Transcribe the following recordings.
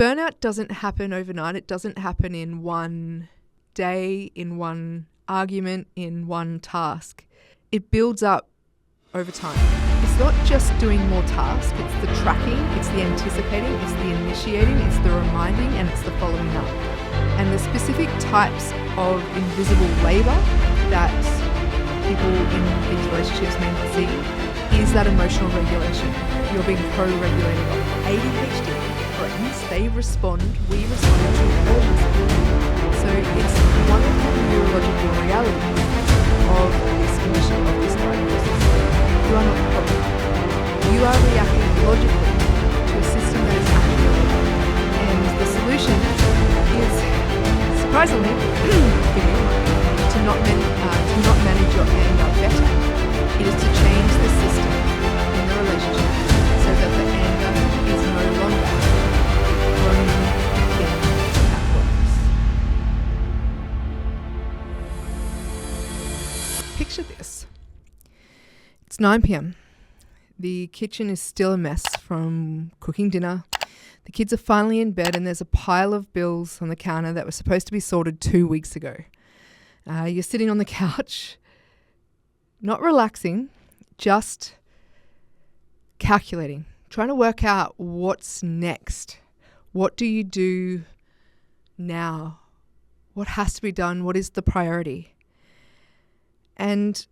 burnout doesn't happen overnight. It doesn't happen in one day, in one argument, in one task. It builds up over time. It's not just doing more tasks, it's the tracking, it's the anticipating, it's the initiating, it's the reminding, and it's the following up. And the specific types of invisible labour that people in these relationships may not see is that emotional regulation. You're being co-regulated on. ADHD friends, they respond, we respond to all respond. So it's one of the neurological realities of this condition, of this diagnosis. You are not the problem. You are reacting logically to a system that is actually alive. And the solution is, surprisingly, to not manage your anger better. It is to change the system in the relationship so that the anger is no longer the only thing that works. Picture this. It's 9 p.m. The kitchen is still a mess from cooking dinner. The kids are finally in bed and there's a pile of bills on the counter that were supposed to be sorted 2 weeks ago. You're sitting on the couch, not relaxing, just calculating, trying to work out what's next. What do you do now? What has to be done? What is the priority? And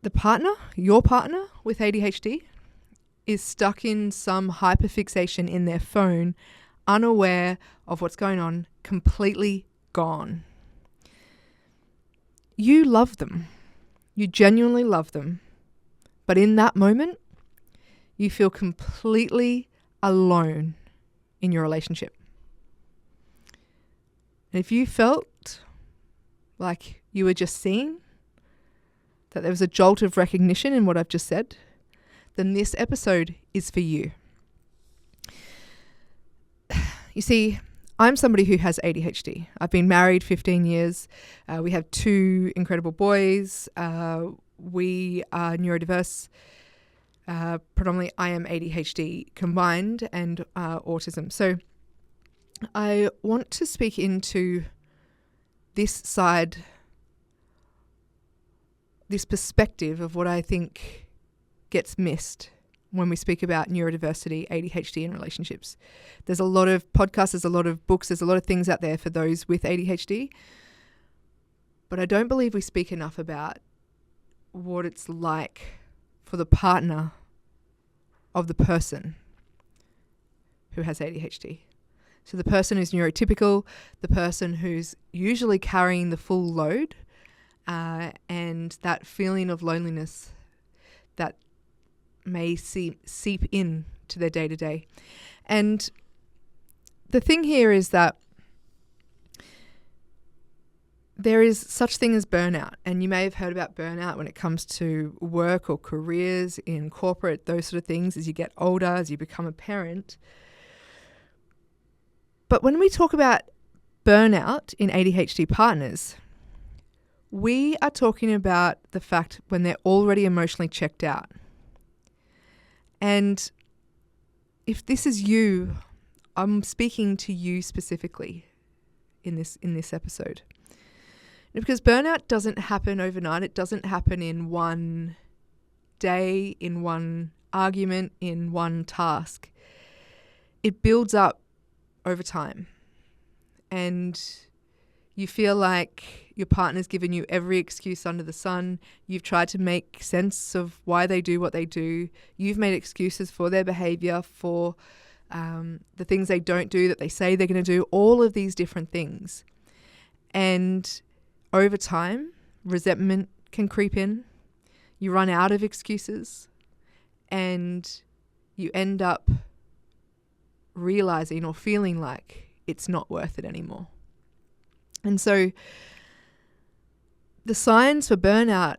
the partner, your partner with ADHD, is stuck in some hyperfixation in their phone, unaware of what's going on, completely gone. You love them. You genuinely love them. But in that moment, you feel completely alone in your relationship. And if you felt like you were just seen, that there was a jolt of recognition in what I've just said, then this episode is for you. You see, I'm somebody who has ADHD. I've been married 15 years. We have 2 incredible boys. We are neurodiverse. Predominantly, I am ADHD combined and autism. So I want to speak into this side, this perspective of what I think gets missed when we speak about neurodiversity, ADHD, and relationships. There's a lot of podcasts, there's a lot of books, there's a lot of things out there for those with ADHD. But I don't believe we speak enough about what it's like for the partner of the person who has ADHD. So the person who's neurotypical, the person who's usually carrying the full load, and that feeling of loneliness that may seep in to their day-to-day. And the thing here is that there is such thing as burnout, and you may have heard about burnout when it comes to work or careers in corporate, those sort of things, as you get older, as you become a parent. But when we talk about burnout in ADHD partners, we are talking about the fact when they're already emotionally checked out. And if this is you, I'm speaking to you specifically in this episode. Because burnout doesn't happen overnight. It doesn't happen in one day, in one argument, in one task. It builds up over time. And you feel like your partner's given you every excuse under the sun. You've tried to make sense of why they do what they do. You've made excuses for their behavior, for the things they don't do that they say they're going to do, all of these different things. And over time, resentment can creep in. You run out of excuses and you end up realizing or feeling like it's not worth it anymore. And so the signs for burnout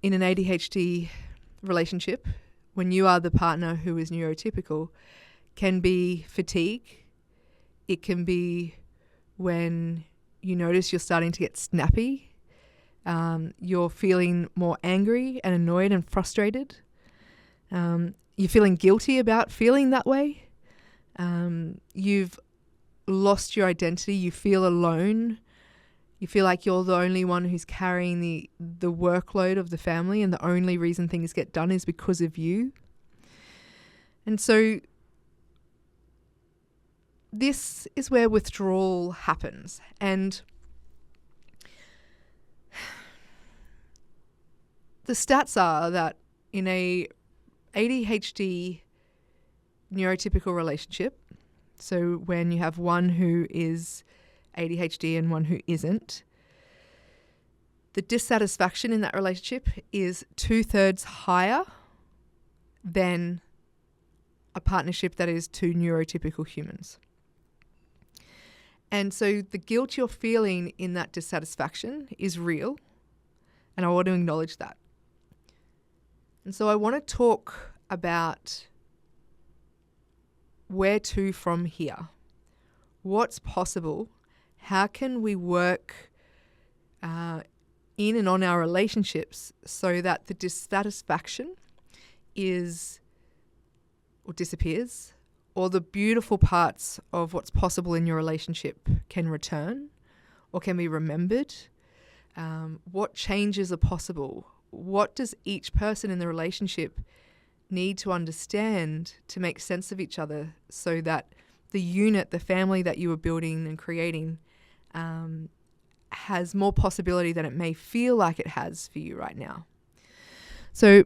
in an ADHD relationship, when you are the partner who is neurotypical, can be fatigue. It can be when you notice you're starting to get snappy. You're feeling more angry and annoyed and frustrated. You're feeling guilty about feeling that way. You've lost your identity. You feel alone. You feel like you're the only one who's carrying the workload of the family, and the only reason things get done is because of you. And so this is where withdrawal happens. And the stats are that in a ADHD neurotypical relationship, so when you have one who is ADHD and one who isn't, the dissatisfaction in that relationship is 2/3 higher than a partnership that is two neurotypical humans. And so the guilt you're feeling in that dissatisfaction is real, and I want to acknowledge that. And so I want to talk about where to from here. What's possible? How can we work in and on our relationships so that the dissatisfaction is or disappears, or the beautiful parts of what's possible in your relationship can return or can be remembered? What changes are possible? What does each person in the relationship need to understand to make sense of each other so that the unit, the family that you are building and creating has more possibility than it may feel like it has for you right now? So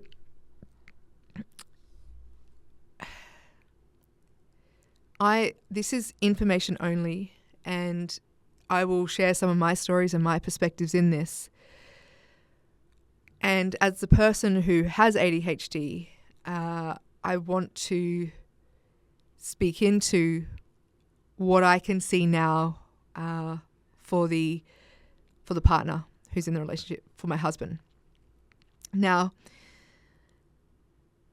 this is information only, and I will share some of my stories and my perspectives in this. And as the person who has ADHD, I want to speak into what I can see now for the partner who's in the relationship, for my husband. Now,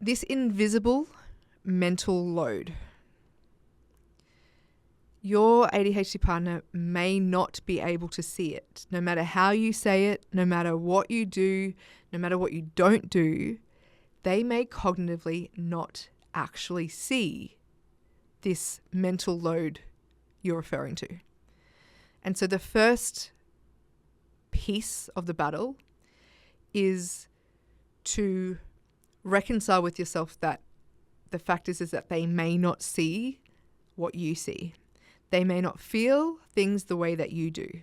this invisible mental load, your ADHD partner may not be able to see it. No matter how you say it, no matter what you do, no matter what you don't do, they may cognitively not actually see this mental load you're referring to. And so the first piece of the battle is to reconcile with yourself that the fact is that they may not see what you see. They may not feel things the way that you do.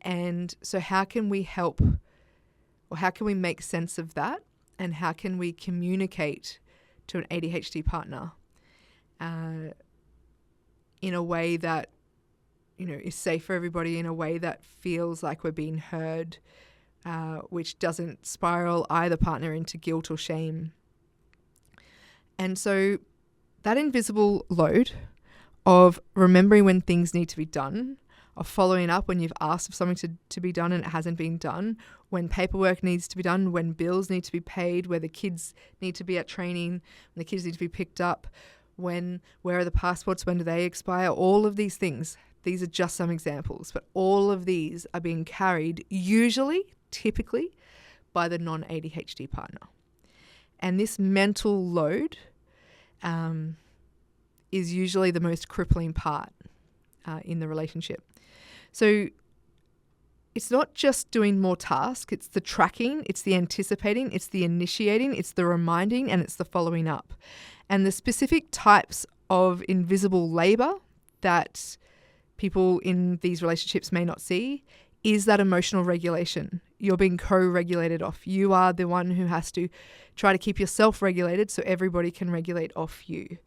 And so how can we help, or how can we make sense of that? And how can we communicate to an ADHD partner in a way that, is safe for everybody, in a way that feels like we're being heard, which doesn't spiral either partner into guilt or shame. And so that invisible load of remembering when things need to be done, of following up when you've asked for something to be done and it hasn't been done, when paperwork needs to be done, when bills need to be paid, where the kids need to be at training, when the kids need to be picked up, where are the passports, when do they expire, all of these things. These are just some examples, but all of these are being carried typically, by the non-ADHD partner. And this mental load is usually the most crippling part in the relationship. So it's not just doing more tasks, it's the tracking, it's the anticipating, it's the initiating, it's the reminding, and it's the following up. And the specific types of invisible labor that people in these relationships may not see is that emotional regulation. You're being co-regulated off. You are the one who has to try to keep yourself regulated so everybody can regulate off you.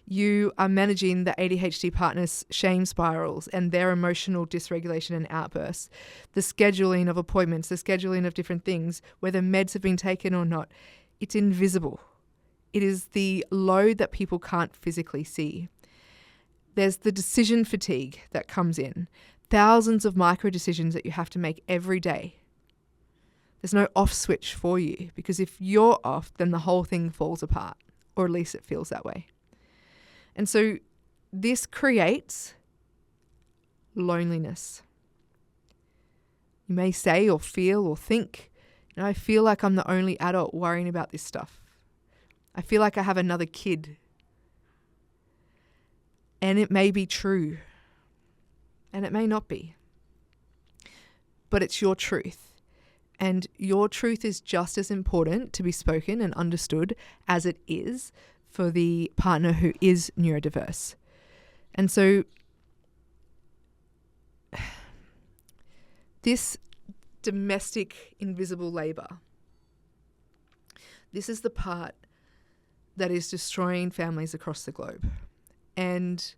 You are managing the ADHD partner's shame spirals and their emotional dysregulation and outbursts, the scheduling of appointments, the scheduling of different things, whether meds have been taken or not. It's invisible. It is the load that people can't physically see. There's the decision fatigue that comes in. Thousands of micro decisions that you have to make every day. There's no off switch for you, because if you're off, then the whole thing falls apart, or at least it feels that way. And so this creates loneliness. You may say or feel or think, I feel like I'm the only adult worrying about this stuff. I feel like I have another kid. And it may be true, and it may not be. But it's your truth. And your truth is just as important to be spoken and understood as it is for the partner who is neurodiverse. And so this domestic invisible labor, this is the part that is destroying families across the globe. And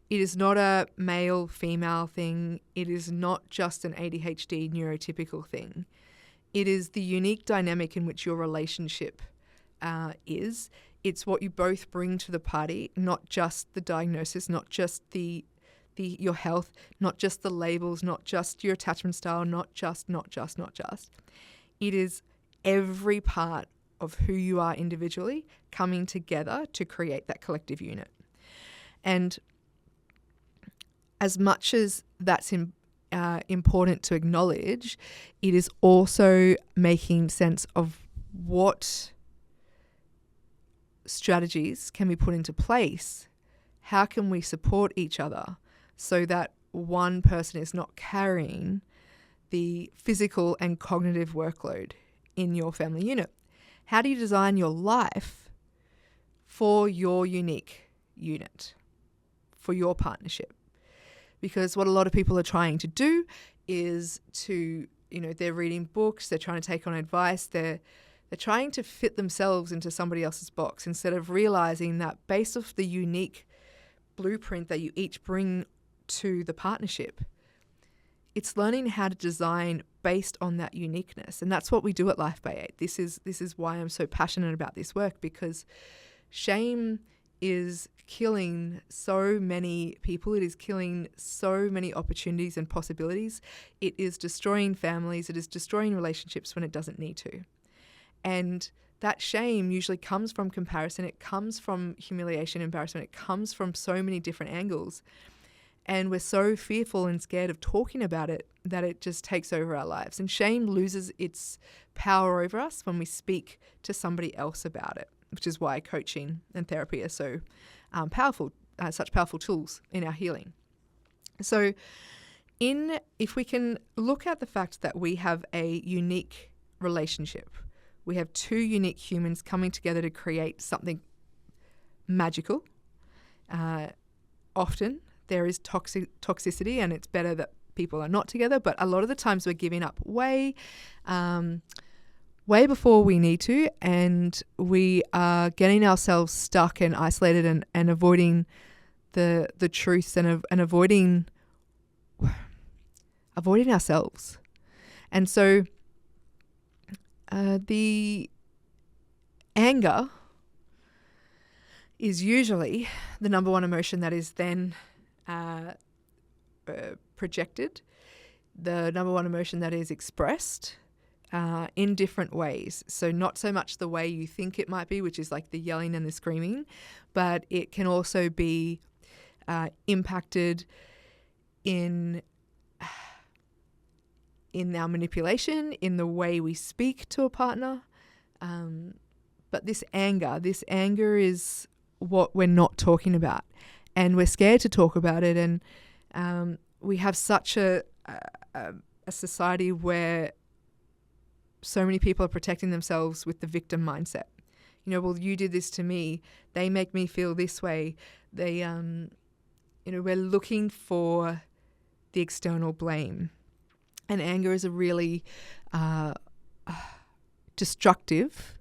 it is not a male-female thing. It is not just an ADHD neurotypical thing. It is the unique dynamic in which your relationship is. It's what you both bring to the party, not just the diagnosis, not just your health, not just the labels, not just your attachment style, not just. It is every part of who you are individually coming together to create that collective unit. And as much as that's important to acknowledge, it is also making sense of what strategies can be put into place. How can we support each other so that one person is not carrying the physical and cognitive workload in your family unit? How do you design your life for your unique unit, for your partnership? Because what a lot of people are trying to do is they're reading books, they're trying to take on advice, they're trying to fit themselves into somebody else's box instead of realizing that based off the unique blueprint that you each bring to the partnership, it's learning how to design based on that uniqueness. And that's what we do at Life by 8. This is why I'm so passionate about this work, because shame is killing so many people. It is killing so many opportunities and possibilities. It is destroying families. It is destroying relationships when it doesn't need to. And that shame usually comes from comparison. It comes from humiliation, embarrassment. It comes from so many different angles. And we're so fearful and scared of talking about it that it just takes over our lives. And shame loses its power over us when we speak to somebody else about it, which is why coaching and therapy are so powerful, such powerful tools in our healing. So if we can look at the fact that we have a unique relationship, we have two unique humans coming together to create something magical. Often there is toxicity, and it's better that people are not together, but a lot of the times we're giving up way before we need to, and we are getting ourselves stuck and isolated and avoiding the truths and avoiding ourselves. And so the anger is usually the number one emotion that is then projected, the number one emotion that is expressed in different ways. So not so much the way you think it might be, which is like the yelling and the screaming, but it can also be impacted in our manipulation, in the way we speak to a partner. But this anger is what we're not talking about. And we're scared to talk about it. And we have such a society where so many people are protecting themselves with the victim mindset. Well, you did this to me. They make me feel this way. We're looking for the external blame. And anger is a really destructive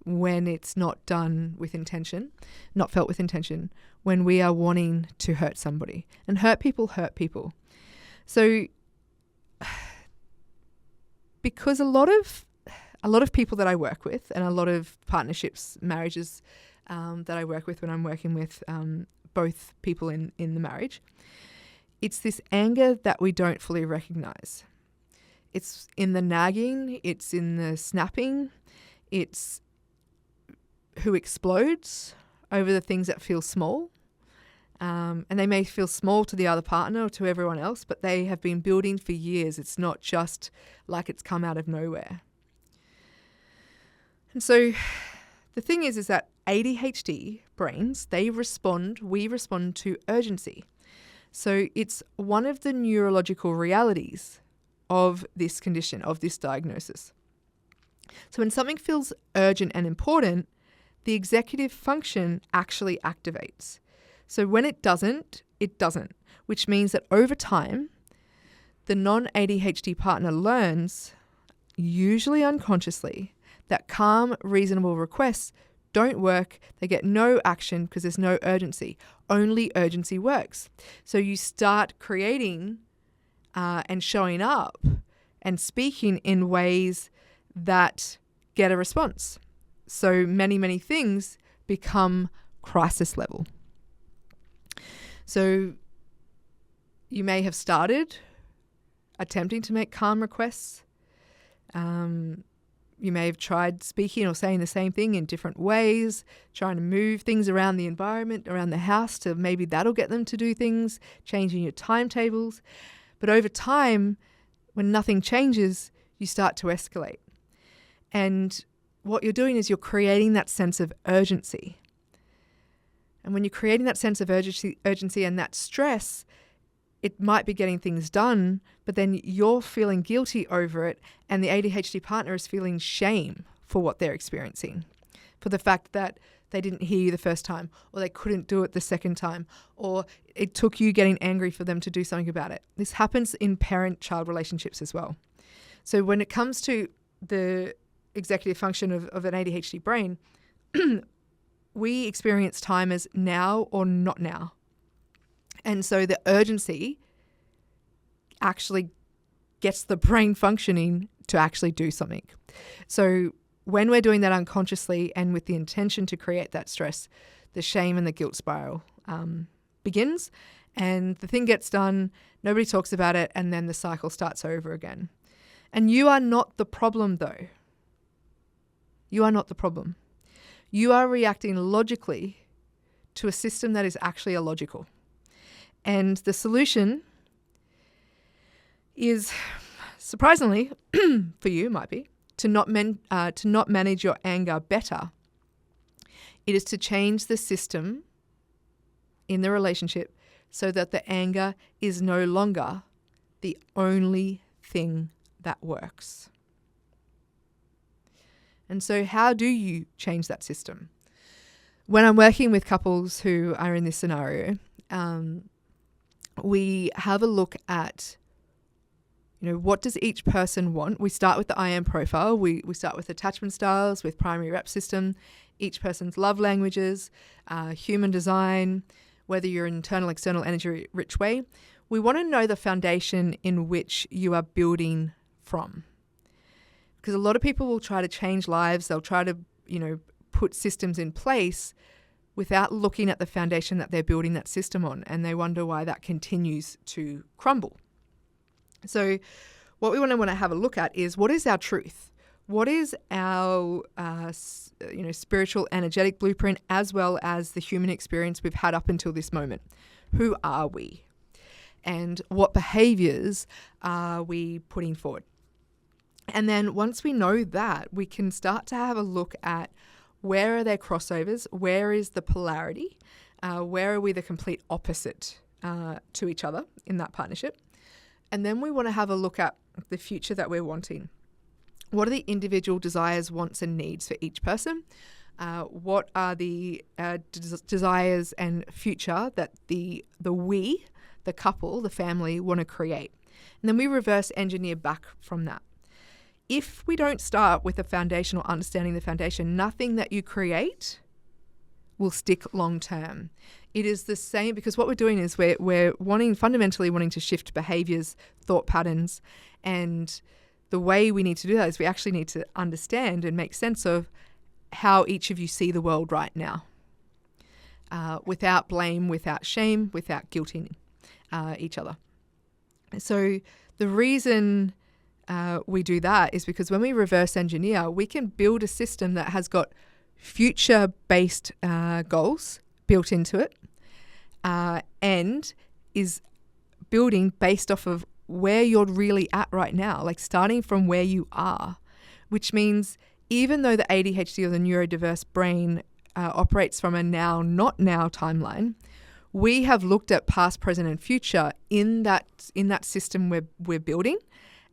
when it's not done with intention, not felt with intention, when we are wanting to hurt somebody. And hurt people. So because a lot of people that I work with, and a lot of partnerships, marriages that I work with when I'm working with both people in the marriage, it's this anger that we don't fully recognize. It's in the nagging, it's in the snapping, it's who explodes over the things that feel small. And they may feel small to the other partner or to everyone else, but they have been building for years. It's not just like it's come out of nowhere. And so the thing is that ADHD brains, we respond to urgency. So it's one of the neurological realities of this condition, of this diagnosis. So when something feels urgent and important, the executive function actually activates. So when it doesn't, which means that over time, the non-ADHD partner learns, usually unconsciously, that calm, reasonable requests don't work. They get no action because there's no urgency. Only urgency works. So you start creating and showing up and speaking in ways that get a response. So many things become crisis level. So you may have started attempting to make calm requests. You may have tried speaking or saying the same thing in different ways, trying to move things around the environment, around the house, to maybe that'll get them to do things, changing your timetables. But over time, when nothing changes, you start to escalate. And what you're doing is you're creating that sense of urgency. And when you're creating that sense of urgency and that stress, it might be getting things done, but then you're feeling guilty over it, and the ADHD partner is feeling shame for what they're experiencing, for the fact that they didn't hear you the first time, or they couldn't do it the second time, or it took you getting angry for them to do something about it. This happens in parent-child relationships as well. So when it comes to the executive function of an ADHD brain, we experience time as now or not now. And so the urgency actually gets the brain functioning to actually do something. So when we're doing that unconsciously and with the intention to create that stress, the shame and the guilt spiral begins, and the thing gets done, nobody talks about it, and then the cycle starts over again. And you are not the problem, though. You are not the problem. You are reacting logically to a system that is actually illogical. And the solution is, surprisingly, for you might be, to not manage your anger better. It is to change the system in the relationship so that the anger is no longer the only thing that works. And so how do you change that system? When I'm working with couples who are in this scenario, we have a look at, what does each person want? We start with the I am profile. We start with attachment styles, with primary rep system, each person's love languages, human design, whether you're an internal, external, energy rich way. We want to know the foundation in which you are building from. Because a lot of people will try to change lives. They'll try to, put systems in place without looking at the foundation that they're building that system on, and they wonder why that continues to crumble. So what we want to have a look at is, what is our truth? What is our spiritual, energetic blueprint, as well as the human experience we've had up until this moment? Who are we? And what behaviors are we putting forward? And then once we know that, we can start to have a look at, where are there crossovers? Where is the polarity? Where are we the complete opposite to each other in that partnership? And then we want to have a look at the future that we're wanting. What are the individual desires, wants, and needs for each person? What are the desires and future that the couple, the family, want to create? And then we reverse engineer back from that. If we don't start with a foundational understanding the foundation, nothing that you create will stick long term. It is the same, because what we're doing is we're fundamentally wanting to shift behaviors, thought patterns, and the way we need to do that is we actually need to understand and make sense of how each of you see the world right now, without blame, without shame, without guilting each other. So the reason we do that is because when we reverse engineer, we can build a system that has got future-based goals built into it, and is building based off of where you're really at right now, like starting from where you are, which means even though the ADHD or the neurodiverse brain operates from a now, not now timeline, we have looked at past, present, and future in that system we're building.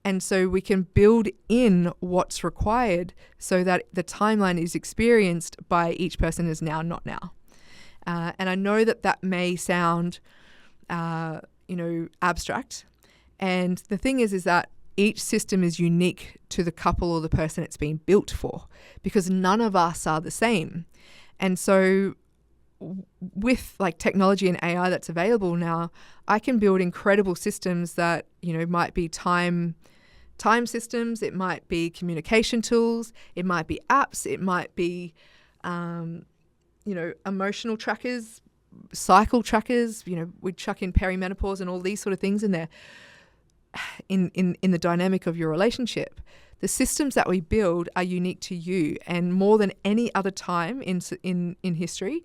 And so we can build in what's required so that the timeline is experienced by each person as now, not now. And I know that may sound, abstract. And the thing is that each system is unique to the couple or the person it's been built for, because none of us are the same. And so with like technology and AI that's available now, I can build incredible systems that, might be time systems, it might be communication tools, it might be apps, it might be, emotional trackers, cycle trackers, we chuck in perimenopause and all these sort of things in there in the dynamic of your relationship. The systems that we build are unique to you, and more than any other time in history,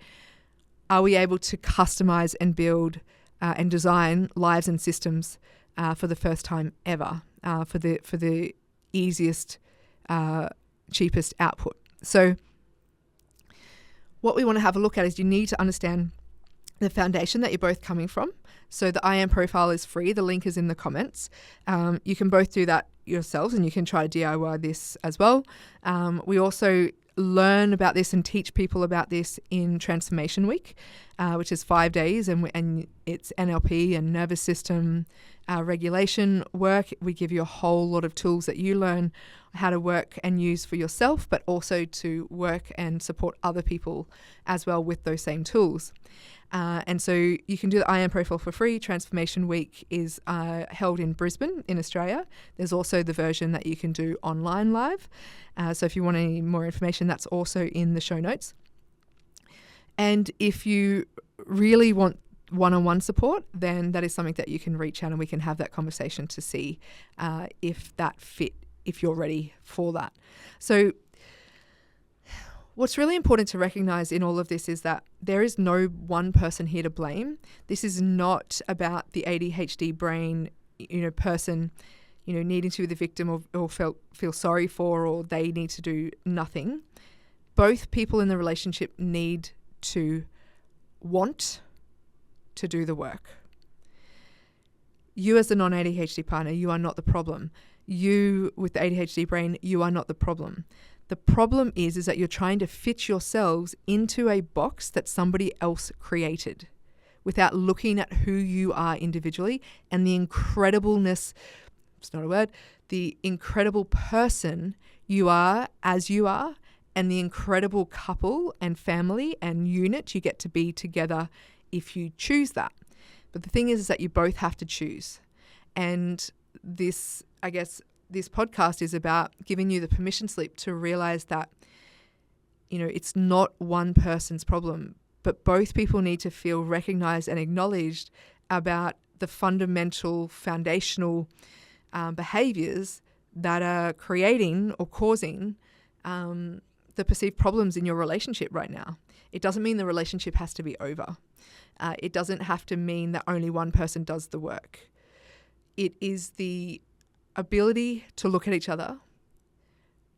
are we able to customize and build and design lives and systems for the first time ever, for the easiest, cheapest output. So what we want to have a look at is you need to understand the foundation that you're both coming from. So the I Am profile is free. The link is in the comments. You can both do that yourselves, and you can try to DIY this as well. We also learn about this and teach people about this in Transformation Week, which is 5 days, and it's NLP and nervous system regulation work. We give you a whole lot of tools that you learn how to work and use for yourself, but also to work and support other people as well with those same tools. And so you can do the I Am profile for free. Transformation Week is held in Brisbane in Australia. There's also the version that you can do online live. So if you want any more information, that's also in the show notes. And if you really want one-on-one support, then that is something that you can reach out and we can have that conversation to see if that fit, if you're ready for that. So what's really important to recognize in all of this is that there is no one person here to blame. This is not about the ADHD brain, person, needing to be the victim or feel sorry for, or they need to do nothing. Both people in the relationship need to want to do the work. You as the non-ADHD partner, you are not the problem. You with the ADHD brain, you are not the problem. The problem is that you're trying to fit yourselves into a box that somebody else created without looking at who you are individually and the incredibleness, it's not a word, the incredible person you are as you are, and the incredible couple and family and unit you get to be together if you choose that. But the thing is that you both have to choose. And this podcast is about giving you the permission slip to realize that, it's not one person's problem, but both people need to feel recognized and acknowledged about the fundamental, foundational behaviors that are creating or causing the perceived problems in your relationship right now. It doesn't mean the relationship has to be over. It doesn't have to mean that only one person does the work. It is the ability to look at each other,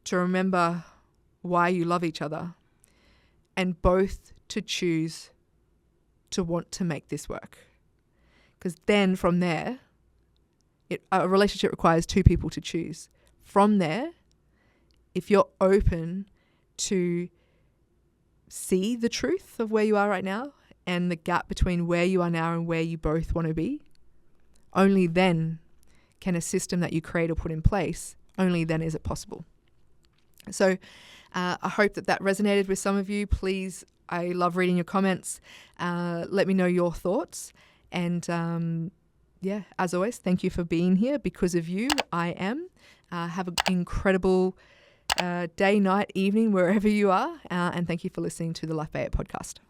to remember why you love each other, and both to choose to want to make this work. Because then from there, a relationship requires two people to choose. From there, if you're open to see the truth of where you are right now and the gap between where you are now and where you both want to be, only then can a system that you create or put in place, only then is it possible. So I hope that resonated with some of you. Please, I love reading your comments. Let me know your thoughts. And as always, thank you for being here. Because of you, I am. Have an incredible day, night, evening, wherever you are. And thank you for listening to the Life by 8 podcast.